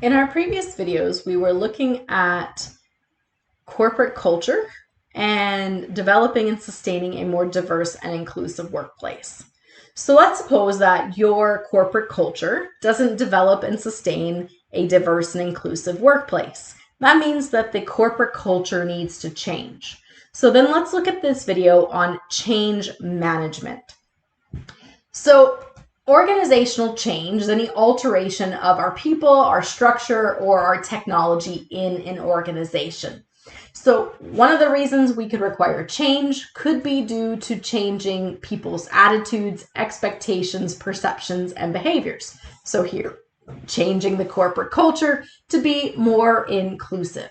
In our previous videos, we were looking at corporate culture and developing and sustaining a more diverse and inclusive workplace. So let's suppose that your corporate culture doesn't develop and sustain a diverse and inclusive workplace. That means that the corporate culture needs to change. So then let's look at this video on change management. So organizational change is any alteration of our people, our structure, or our technology in an organization. So one of the reasons we could require change could be due to changing people's attitudes, expectations, perceptions, and behaviors. So here, changing the corporate culture to be more inclusive.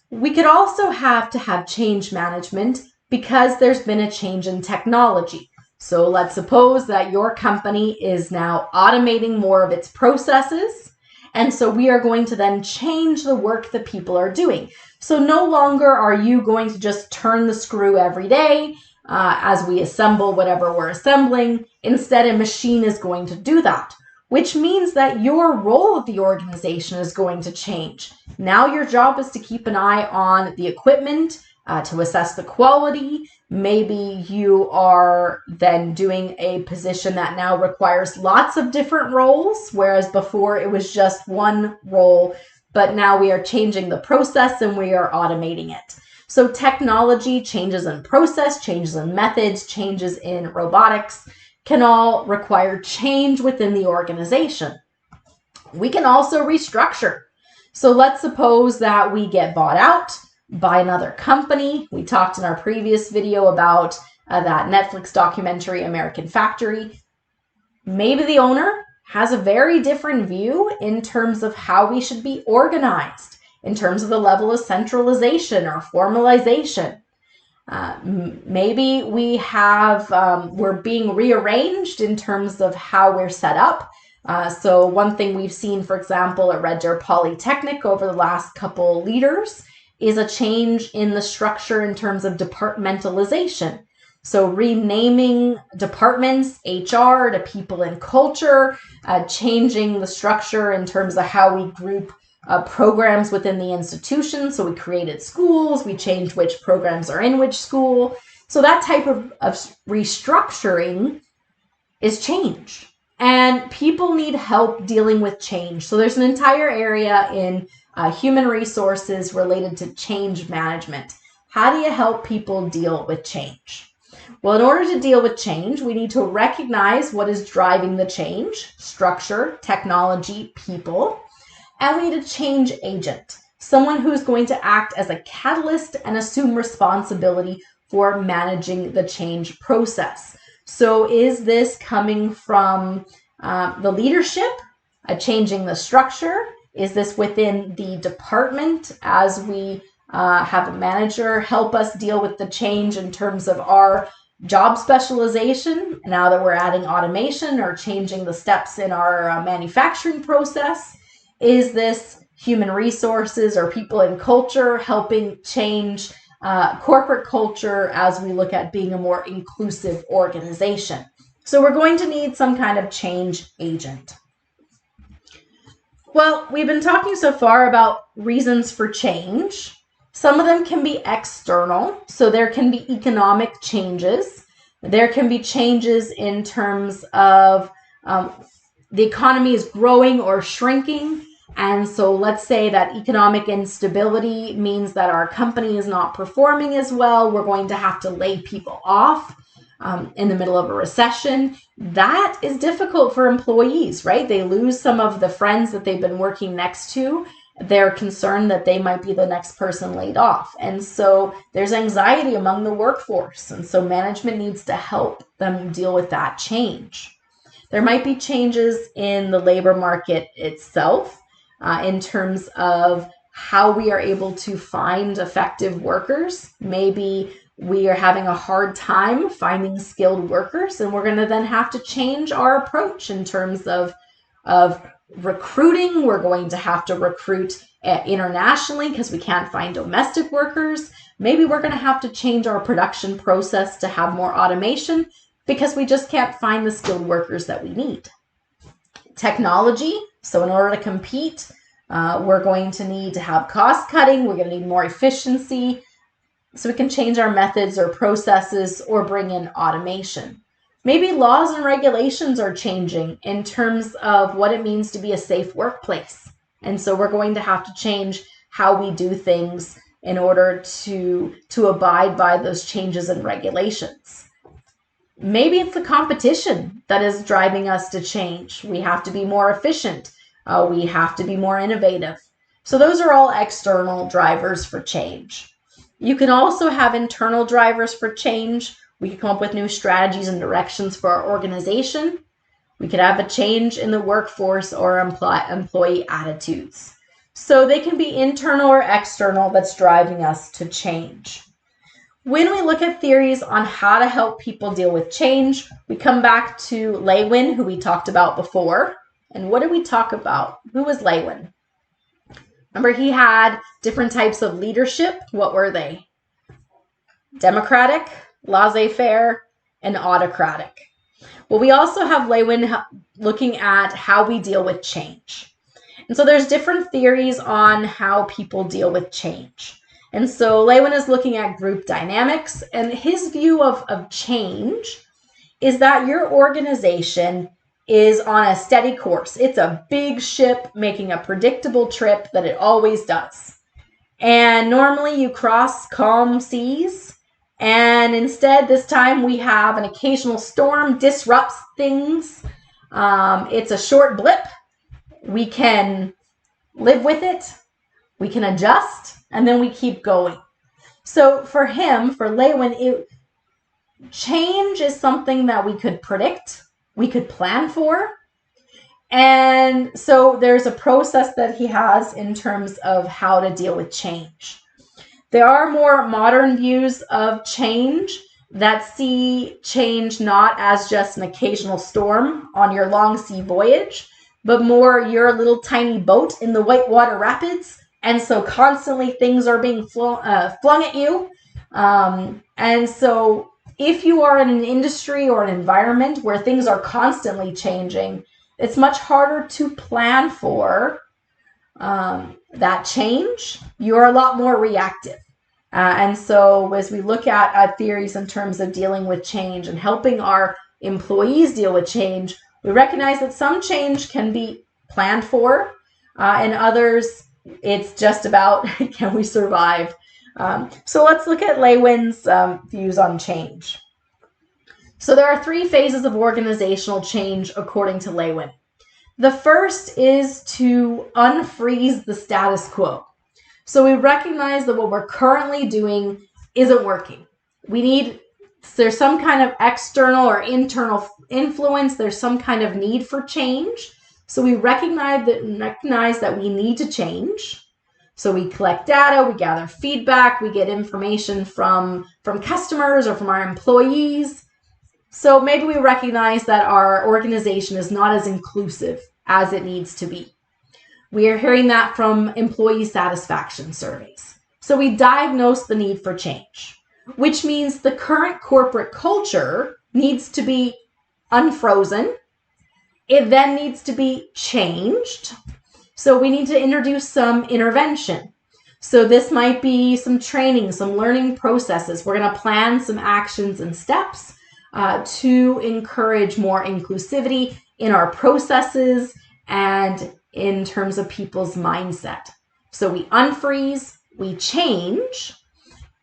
We could also have to have change management because there's been a change in technology. So let's suppose that your company is now automating more of its processes. And so we are going to then change the work that people are doing. So no longer are you going to just turn the screw every day as we assemble whatever we're assembling. Instead, a machine is going to do that, which means that your role of the organization is going to change. Now your job is to keep an eye on the equipment, to assess the quality. Maybe you are then doing a position that now requires lots of different roles, whereas before it was just one role, but now we are changing the process and we are automating it. So technology, changes in process, changes in methods, changes in robotics can all require change within the organization. We can also restructure. So let's suppose that we get bought out by another company. We talked in our previous video about that Netflix documentary, American Factory. Maybe the owner has a very different view in terms of how we should be organized, in terms of the level of centralization or formalization. Maybe we're being rearranged in terms of how we're set up. So one thing we've seen, for example, at Red Deer Polytechnic over the last couple leaders is a change in the structure in terms of departmentalization. So renaming departments, HR to people and culture, changing the structure in terms of how we group programs within the institution. So we created schools, we changed which programs are in which school. So that type of restructuring is change. And people need help dealing with change. So there's an entire area in human resources related to change management. How do you help people deal with change? Well, in order to deal with change, we need to recognize what is driving the change: structure, technology, people. And we need a change agent, someone who's going to act as a catalyst and assume responsibility for managing the change process. So is this coming from the leadership, changing the structure? Is this within the department as we have a manager help us deal with the change in terms of our job specialization now that we're adding automation or changing the steps in our manufacturing process? Is this human resources or people and culture helping change corporate culture as we look at being a more inclusive organization? So we're going to need some kind of change agent. Well, we've been talking so far about reasons for change. Some of them can be external, so there can be economic changes. There can be changes in terms of the economy is growing or shrinking. And so let's say that economic instability means that our company is not performing as well. We're going to have to lay people off in the middle of a recession. That is difficult for employees, right? They lose some of the friends that they've been working next to. They're concerned that they might be the next person laid off. And so there's anxiety among the workforce. And so management needs to help them deal with that change. There might be changes in the labor market itself in terms of how we are able to find effective workers. Maybe we are having a hard time finding skilled workers, and we're going to then have to change our approach in terms of recruiting. We're going to have to recruit internationally because we can't find domestic workers. Maybe we're going to have to change our production process to have more automation because we just can't find the skilled workers that we need. Technology. So in order to compete We're going to need to have cost cutting. We're going to need more efficiency. So we can change our methods or processes or bring in automation. Maybe laws and regulations are changing in terms of what it means to be a safe workplace. And so we're going to have to change how we do things in order to abide by those changes and regulations. Maybe it's the competition that is driving us to change. We have to be more efficient. We have to be more innovative. So those are all external drivers for change. You can also have internal drivers for change. We could come up with new strategies and directions for our organization. We could have a change in the workforce or employee attitudes. So they can be internal or external that's driving us to change. When we look at theories on how to help people deal with change, we come back to Lewin, who we talked about before. And what did we talk about? Who was Lewin? Remember, he had different types of leadership. What were they? Democratic, laissez-faire, and autocratic. Well, we also have Lewin looking at how we deal with change. And so there's different theories on how people deal with change. And so Lewin is looking at group dynamics, and his view of change is that your organization is on a steady course. It's a big ship making a predictable trip that it always does. And normally you cross calm seas, and instead this time we have an occasional storm disrupts things. It's a short blip. We can live with it. We can adjust. And then we keep going. So for him, for Lewin, change is something that we could predict, we could plan for. And so there's a process that he has in terms of how to deal with change. There are more modern views of change that see change not as just an occasional storm on your long sea voyage, but more your little tiny boat in the whitewater rapids. And so constantly things are being flung at you. And so if you are in an industry or an environment where things are constantly changing, it's much harder to plan for that change. You're a lot more reactive. And so as we look at theories in terms of dealing with change and helping our employees deal with change, we recognize that some change can be planned for and others it's just about can we survive. So let's look at Lewin's views on change. So there are 3 phases of organizational change according to Lewin. The first is to unfreeze the status quo. So we recognize that what we're currently doing isn't working. There's some kind of external or internal influence. There's some kind of need for change. So we recognize that we need to change. So we collect data, we gather feedback, we get information from customers or from our employees. So maybe we recognize that our organization is not as inclusive as it needs to be. We are hearing that from employee satisfaction surveys. So we diagnose the need for change, which means the current corporate culture needs to be unfrozen. It then needs to be changed. So we need to introduce some intervention. So this might be some training, some learning processes. We're going to plan some actions and steps to encourage more inclusivity in our processes and in terms of people's mindset. So we unfreeze, we change,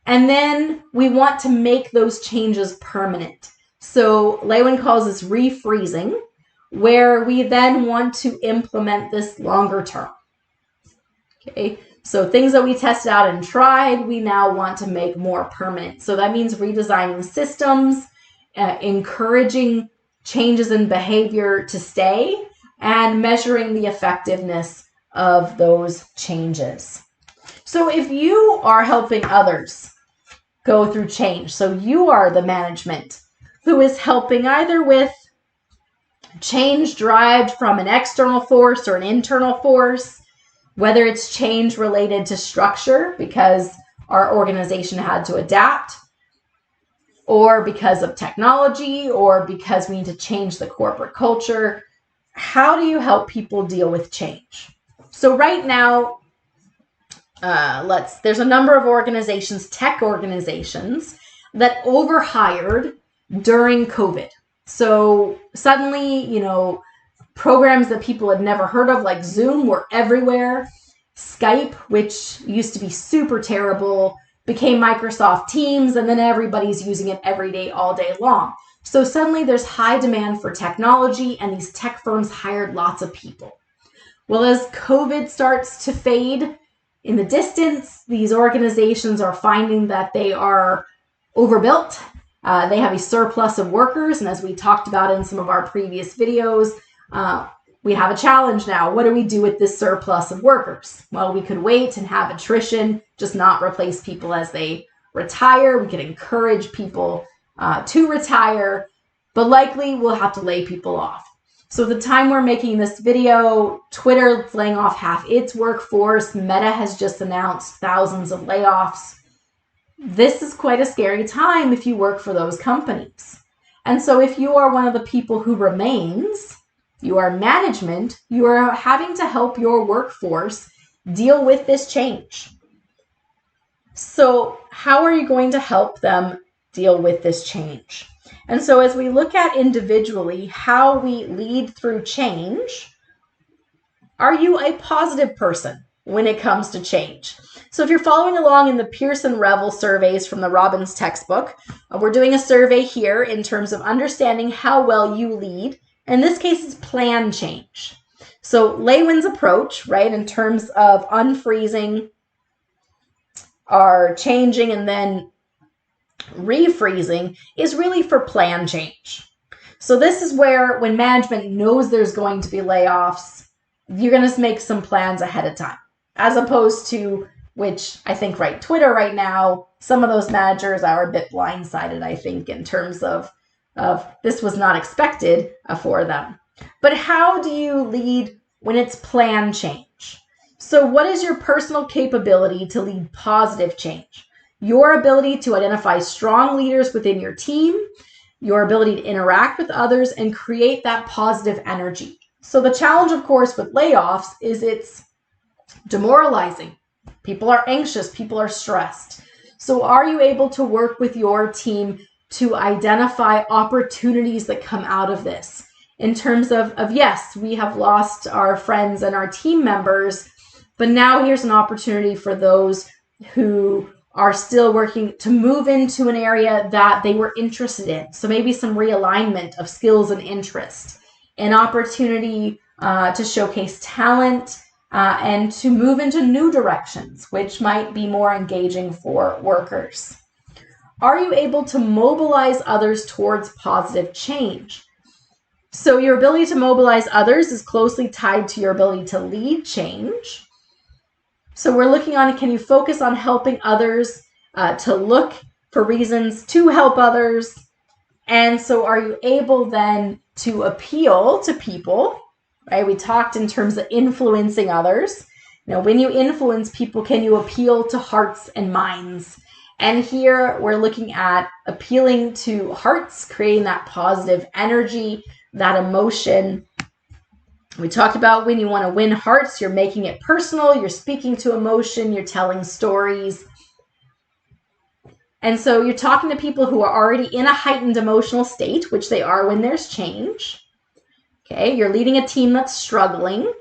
and then we want to make those changes permanent. So Lewin calls this refreezing, where we then want to implement this longer term. Okay, so things that we tested out and tried, we now want to make more permanent. So that means redesigning systems, encouraging changes in behavior to stay, and measuring the effectiveness of those changes. So if you are helping others go through change, so you are the management who is helping either with change derived from an external force or an internal force, whether it's change related to structure because our organization had to adapt, or because of technology, or because we need to change the corporate culture. How do you help people deal with change? So right now, there's a number of organizations, tech organizations, that overhired during COVID. So suddenly, programs that people had never heard of, like Zoom, were everywhere. Skype, which used to be super terrible, became Microsoft Teams, and then everybody's using it every day, all day long. So suddenly there's high demand for technology, and these tech firms hired lots of people. Well, as COVID starts to fade in the distance, these organizations are finding that they are overbuilt. They have a surplus of workers, and as we talked about in some of our previous videos, we have a challenge now. What do we do with this surplus of workers? Well, we could wait and have attrition, just not replace people as they retire. We could encourage people to retire, but likely we'll have to lay people off. So at the time we're making this video, Twitter is laying off half its workforce. Meta has just announced thousands of layoffs. This is quite a scary time if you work for those companies. And so if you are one of the people who remains, you are management, you are having to help your workforce deal with this change. So how are you going to help them deal with this change? And so as we look at individually how we lead through change, are you a positive person when it comes to change? So if you're following along in the Pearson Revel surveys from the Robbins textbook, we're doing a survey here in terms of understanding how well you lead. In this case, it's plan change. So Lewin's approach, right, in terms of unfreezing, are changing, and then refreezing is really for plan change. So this is where when management knows there's going to be layoffs, you're going to make some plans ahead of time, as opposed to, which I think Twitter right now, some of those managers are a bit blindsided, I think, in terms of this was not expected for them. But how do you lead when it's plan change? So what is your personal capability to lead positive change? Your ability to identify strong leaders within your team, your ability to interact with others and create that positive energy. So the challenge, of course, with layoffs is it's demoralizing. People are anxious, people are stressed. So are you able to work with your team to identify opportunities that come out of this? In terms of yes, we have lost our friends and our team members, but now here's an opportunity for those who are still working to move into an area that they were interested in. So maybe some realignment of skills and interest, an opportunity to showcase talent and to move into new directions, which might be more engaging for workers. Are you able to mobilize others towards positive change? So your ability to mobilize others is closely tied to your ability to lead change. So we're looking on, can you focus on helping others to look for reasons to help others? And so are you able then to appeal to people, right? We talked in terms of influencing others. When you influence people, can you appeal to hearts and minds? And here we're looking at appealing to hearts, creating that positive energy, that emotion. We talked about when you want to win hearts, you're making it personal, you're speaking to emotion, you're telling stories. And so you're talking to people who are already in a heightened emotional state, which they are when there's change. Okay, you're leading a team that's struggling.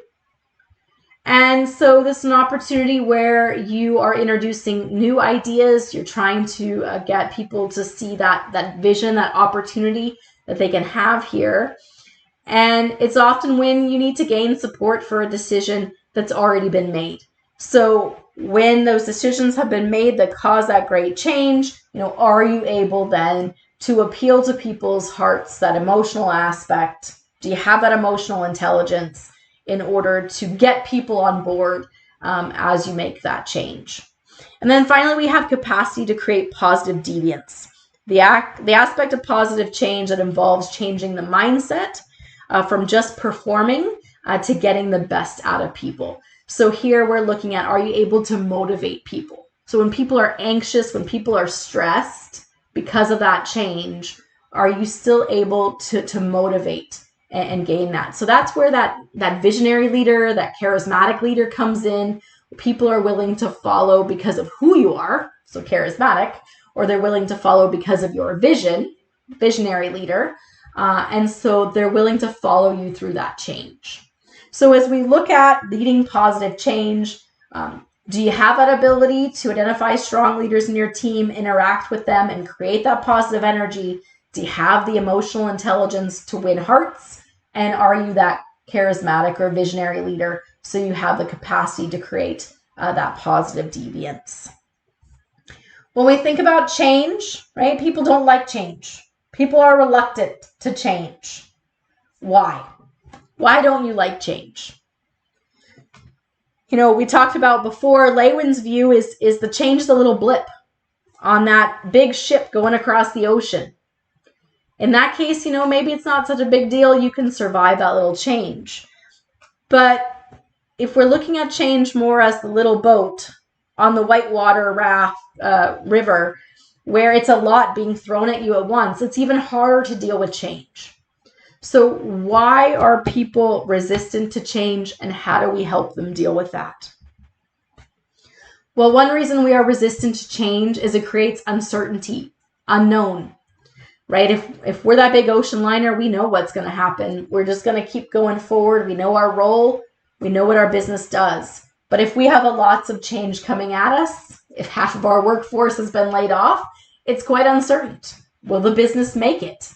And so this is an opportunity where you are introducing new ideas. You're trying to get people to see that vision, that opportunity that they can have here. And it's often when you need to gain support for a decision that's already been made. So when those decisions have been made that cause that great change, are you able then to appeal to people's hearts, that emotional aspect? Do you have that emotional intelligence in order to get people on board as you make that change? And then finally, we have capacity to create positive deviance. The aspect of positive change that involves changing the mindset from just performing to getting the best out of people. So here we're looking at, are you able to motivate people? So when people are anxious, when people are stressed because of that change, are you still able to motivate and gain that. So that's where that visionary leader, that charismatic leader comes in. People are willing to follow because of who you are, so charismatic, or they're willing to follow because of your vision, visionary leader. And so they're willing to follow you through that change. So as we look at leading positive change, do you have that ability to identify strong leaders in your team, interact with them, and create that positive energy? Do you have the emotional intelligence to win hearts? And are you that charismatic or visionary leader so you have the capacity to create that positive deviance? When we think about change, right, people don't like change. People are reluctant to change. Why? Why don't you like change? You know, we talked about before, Lewin's view is the change is a little blip on that big ship going across the ocean. In that case, you know, maybe it's not such a big deal. You can survive that little change. But if we're looking at change more as the little boat on the whitewater river, where it's a lot being thrown at you at once, it's even harder to deal with change. So why are people resistant to change, and how do we help them deal with that? Well, one reason we are resistant to change is it creates uncertainty, unknown, right? If we're that big ocean liner, we know what's going to happen. We're just going to keep going forward. We know our role. We know what our business does. But if we have lots of change coming at us, if half of our workforce has been laid off, it's quite uncertain. Will the business make it?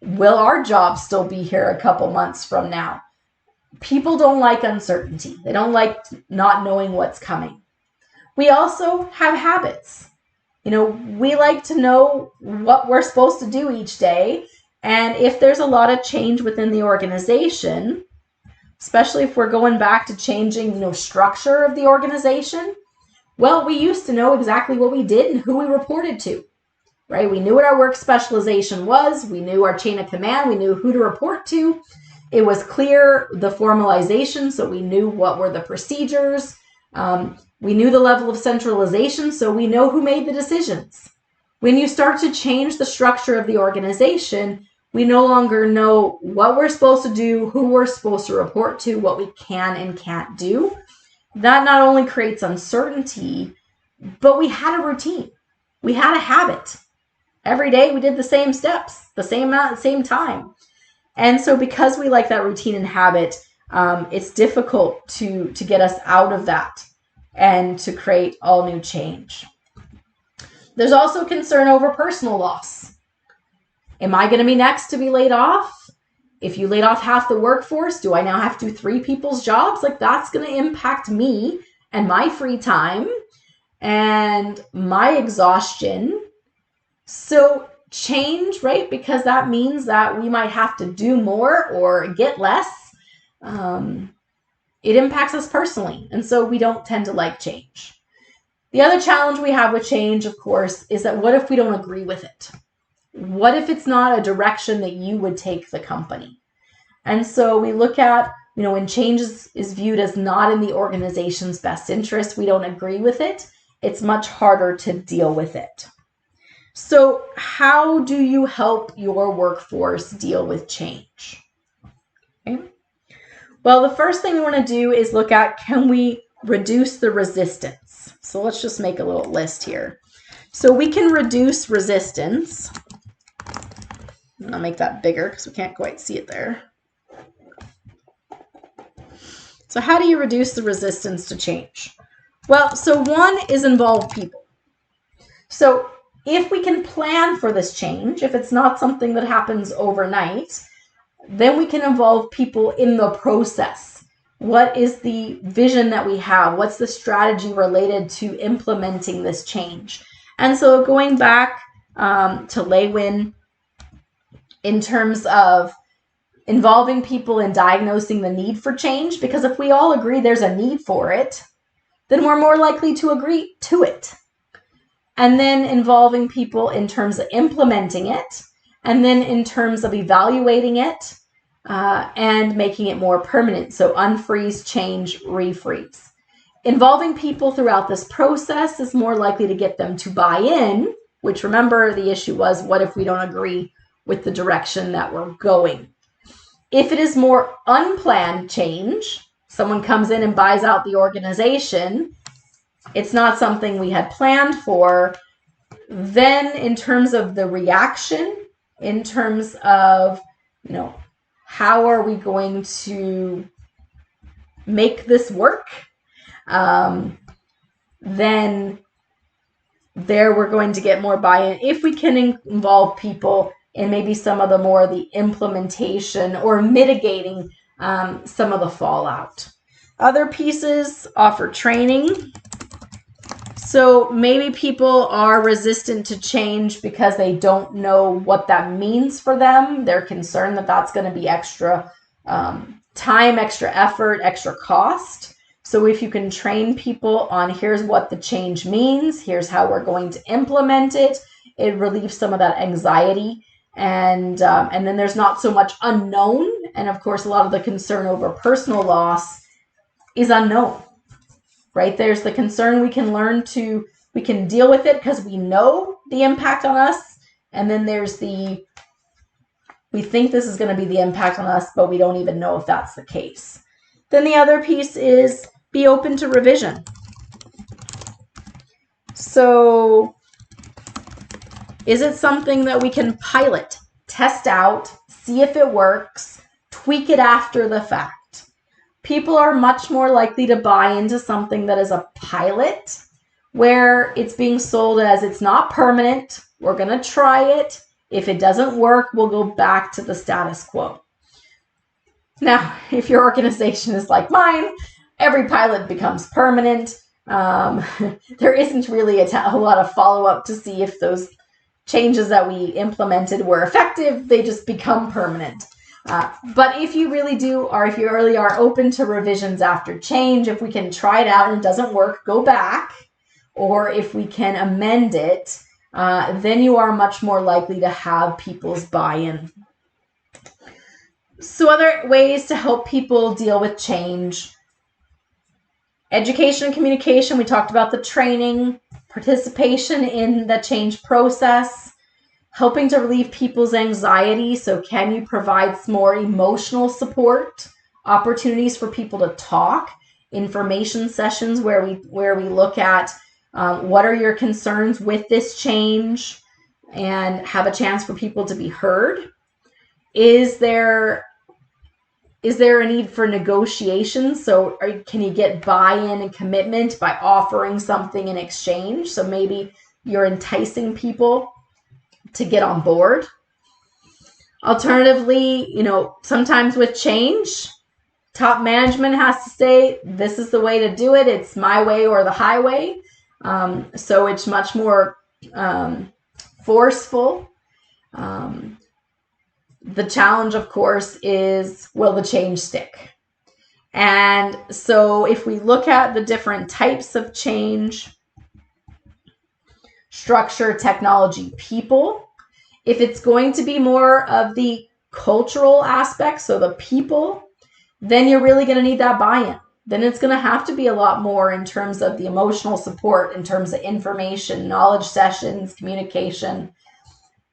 Will our job still be here a couple months from now? People don't like uncertainty. They don't like not knowing what's coming. We also have habits. You know, we like to know what we're supposed to do each day. And if there's a lot of change within the organization, especially if we're going back to changing, you know, structure of the organization, well, we used to know exactly what we did and who we reported to, right? We knew what our work specialization was. We knew our chain of command. We knew who to report to. It was clear, the formalization, so we knew what were the procedures. We knew the level of centralization, so we know who made the decisions. When you start to change the structure of the organization, we no longer know what we're supposed to do, who we're supposed to report to, what we can and can't do. That not only creates uncertainty, but we had a routine. We had a habit. Every day we did the same steps, the same amount, same time. And so because we like that routine and habit, it's difficult to get us out of that and to create all new change. There's also concern over personal loss. Am I going to be next to be laid off? If you laid off half the workforce, do I now have to do 3 people's jobs? Like, that's going to impact me and my free time and my exhaustion. So change, right? Because that means that we might have to do more or get less. It impacts us personally. And so we don't tend to like change. The other challenge we have with change, of course, is that what if we don't agree with it? What if it's not a direction that you would take the company? And so we look at, you know, when change is viewed as not in the organization's best interest, we don't agree with it, it's much harder to deal with it. So how do you help your workforce deal with change? Okay. Well, the first thing we want to do is look at, can we reduce the resistance? So let's just make a little list here. So we can reduce resistance. I'll make that bigger because we can't quite see it there. So how do you reduce the resistance to change? Well, so one is involve people. So if we can plan for this change, if it's not something that happens overnight, then we can involve people in the process. What is the vision that we have? What's the strategy related to implementing this change? And so going back to Lewin, in terms of involving people in diagnosing the need for change, because if we all agree there's a need for it, then we're more likely to agree to it. And then involving people in terms of implementing it, and then in terms of evaluating it and making it more permanent. So unfreeze, change, refreeze. Involving people throughout this process is more likely to get them to buy in, which, remember, the issue was, what if we don't agree with the direction that we're going? If it is more unplanned change, someone comes in and buys out the organization, it's not something we had planned for, then in terms of the reaction, in terms of, how are we going to make this work, then there we're going to get more buy-in if we can involve people in maybe some of the implementation or mitigating some of the fallout. Other pieces offer training. So maybe people are resistant to change because they don't know what that means for them. They're concerned that that's going to be extra time, extra effort, extra cost. So if you can train people on here's what the change means, here's how we're going to implement it, it relieves some of that anxiety. And then there's not so much unknown. And of course, a lot of the concern over personal loss is unknown, right? There's the concern we can deal with it because we know the impact on us. And then there's we think this is going to be the impact on us, but we don't even know if that's the case. Then the other piece is be open to revision. So is it something that we can pilot, test out, see if it works, tweak it after the fact? People are much more likely to buy into something that is a pilot, where it's being sold as it's not permanent, we're going to try it. If it doesn't work, we'll go back to the status quo. Now, if your organization is like mine, every pilot becomes permanent. There isn't really a lot of follow-up to see if those changes that we implemented were effective. They just become permanent. But if you really do, or if you really are open to revisions after change, if we can try it out and it doesn't work, go back. Or if we can amend it, then you are much more likely to have people's buy-in. So other ways to help people deal with change: education and communication. We talked about the training, participation in the change process, helping to relieve people's anxiety. So can you provide some more emotional support, opportunities for people to talk, information sessions where we look at what are your concerns with this change and have a chance for people to be heard? Is there a need for negotiation? So can you get buy-in and commitment by offering something in exchange? So maybe you're enticing people to get on board. Alternatively, sometimes with change, top management has to say, this is the way to do it. It's my way or the highway. So it's much more forceful. The challenge, of course, is, will the change stick? And so if we look at the different types of change: structure, technology, people, if it's going to be more of the cultural aspect, so the people, then you're really going to need that buy-in. Then it's going to have to be a lot more in terms of the emotional support, in terms of information, knowledge sessions, communication,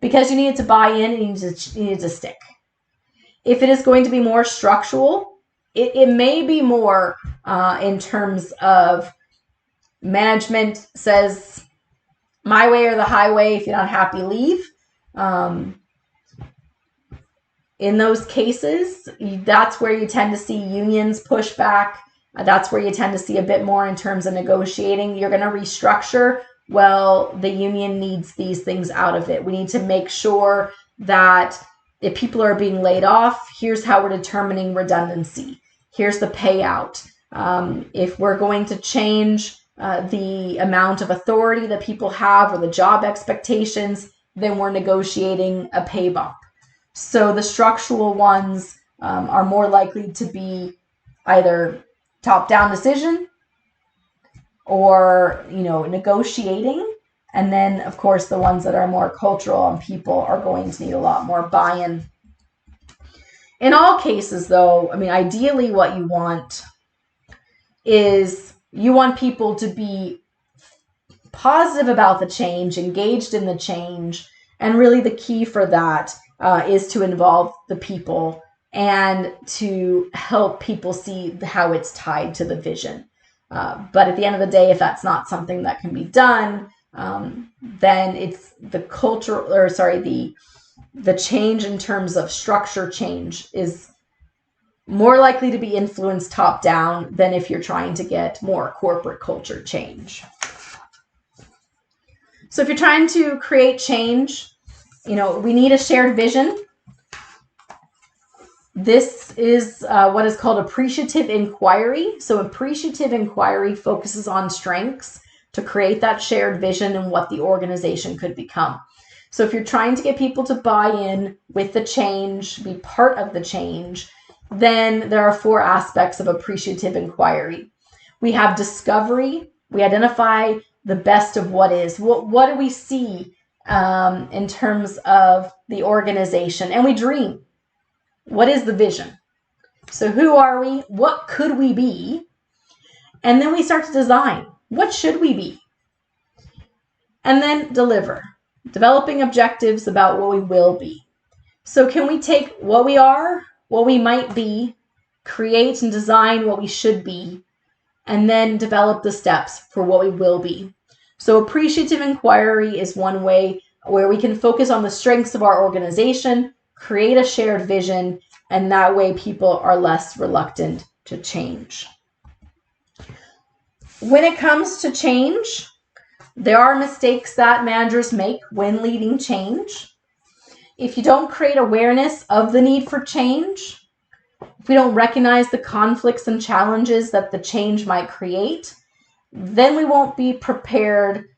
because you need to buy in and you need to stick. If it is going to be more structural, it may be more in terms of management says, my way or the highway, if you're not happy, leave. In those cases, that's where you tend to see unions push back. That's where you tend to see a bit more in terms of negotiating. You're going to restructure. Well, the union needs these things out of it. We need to make sure that if people are being laid off, here's how we're determining redundancy. Here's the payout. If we're going to change the amount of authority that people have or the job expectations, then we're negotiating a pay bump. So the structural ones are more likely to be either top-down decision or, negotiating. And then, of course, the ones that are more cultural and people are going to need a lot more buy-in. In all cases, though, ideally what you want is you want people to be positive about the change, engaged in the change, and really the key for that is to involve the people and to help people see how it's tied to the vision. But at the end of the day, if that's not something that can be done, then it's the culture, or sorry, the change in terms of structure change is more likely to be influenced top down than if you're trying to get more corporate culture change. So if you're trying to create change, we need a shared vision. This is what is called appreciative inquiry. So appreciative inquiry focuses on strengths to create that shared vision and what the organization could become. So if you're trying to get people to buy in with the change, be part of the change, then there are 4 aspects of appreciative inquiry. We have discovery. We identify the best of what is. What do we see in terms of the organization? And we dream. What is the vision? So who are we? What could we be? And then we start to design. What should we be? And then deliver. Developing objectives about what we will be. So can we take what we are, what we might be, create and design what we should be, and then develop the steps for what we will be? So appreciative inquiry is one way where we can focus on the strengths of our organization, create a shared vision, and that way people are less reluctant to change. When it comes to change, there are mistakes that managers make when leading change. If you don't create awareness of the need for change, if we don't recognize the conflicts and challenges that the change might create, then we won't be prepared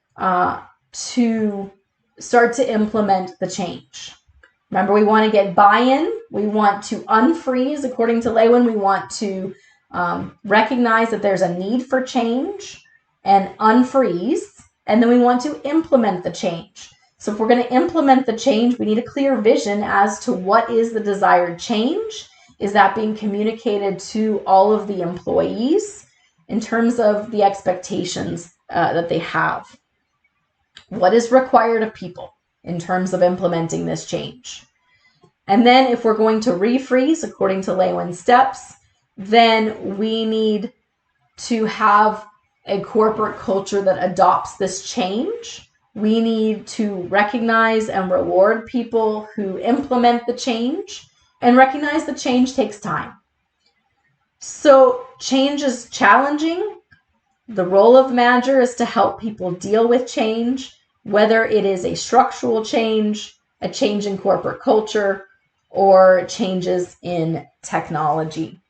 to start to implement the change. Remember, we want to get buy-in. We want to unfreeze, according to Lewin. We want to recognize that there's a need for change and unfreeze. And then we want to implement the change. So if we're going to implement the change, we need a clear vision as to what is the desired change. Is that being communicated to all of the employees in terms of the expectations that they have? What is required of people in terms of implementing this change? And then if we're going to refreeze, according to Lewin's steps, then we need to have a corporate culture that adopts this change. We need to recognize and reward people who implement the change and recognize the change takes time. So change is challenging. The role of manager is to help people deal with change, whether it is a structural change, a change in corporate culture, or changes in technology.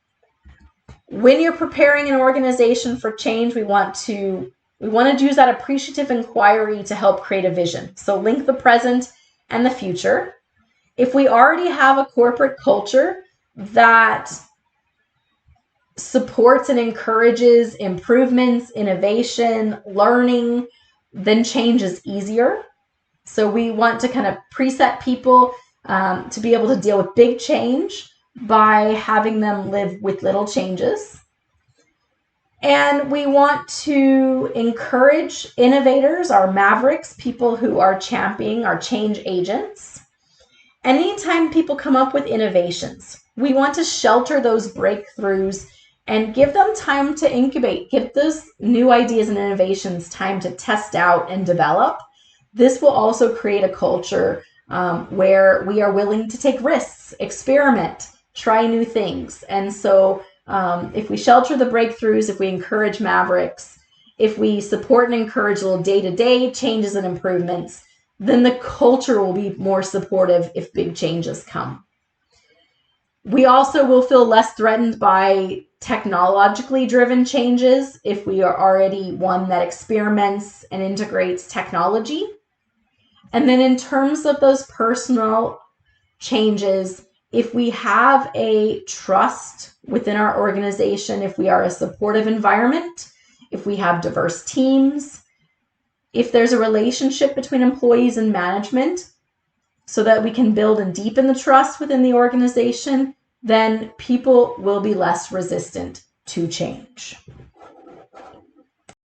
When you're preparing an organization for change, we want to use that appreciative inquiry to help create a vision. So link the present and the future. If we already have a corporate culture that supports and encourages improvements, innovation, learning, then change is easier. So we want to kind of preset people to be able to deal with big change by having them live with little changes. And we want to encourage innovators, our mavericks, people who are championing our change agents. Anytime people come up with innovations, we want to shelter those breakthroughs and give them time to incubate, give those new ideas and innovations time to test out and develop. This will also create a culture where we are willing to take risks, experiment, try new things. And so if we shelter the breakthroughs, if we encourage mavericks, if we support and encourage little day-to-day changes and improvements, then the culture will be more supportive if big changes come. We also will feel less threatened by technologically driven changes if we are already one that experiments and integrates technology. And then in terms of those personal changes, if we have a trust within our organization, if we are a supportive environment, if we have diverse teams, if there's a relationship between employees and management so that we can build and deepen the trust within the organization, then people will be less resistant to change.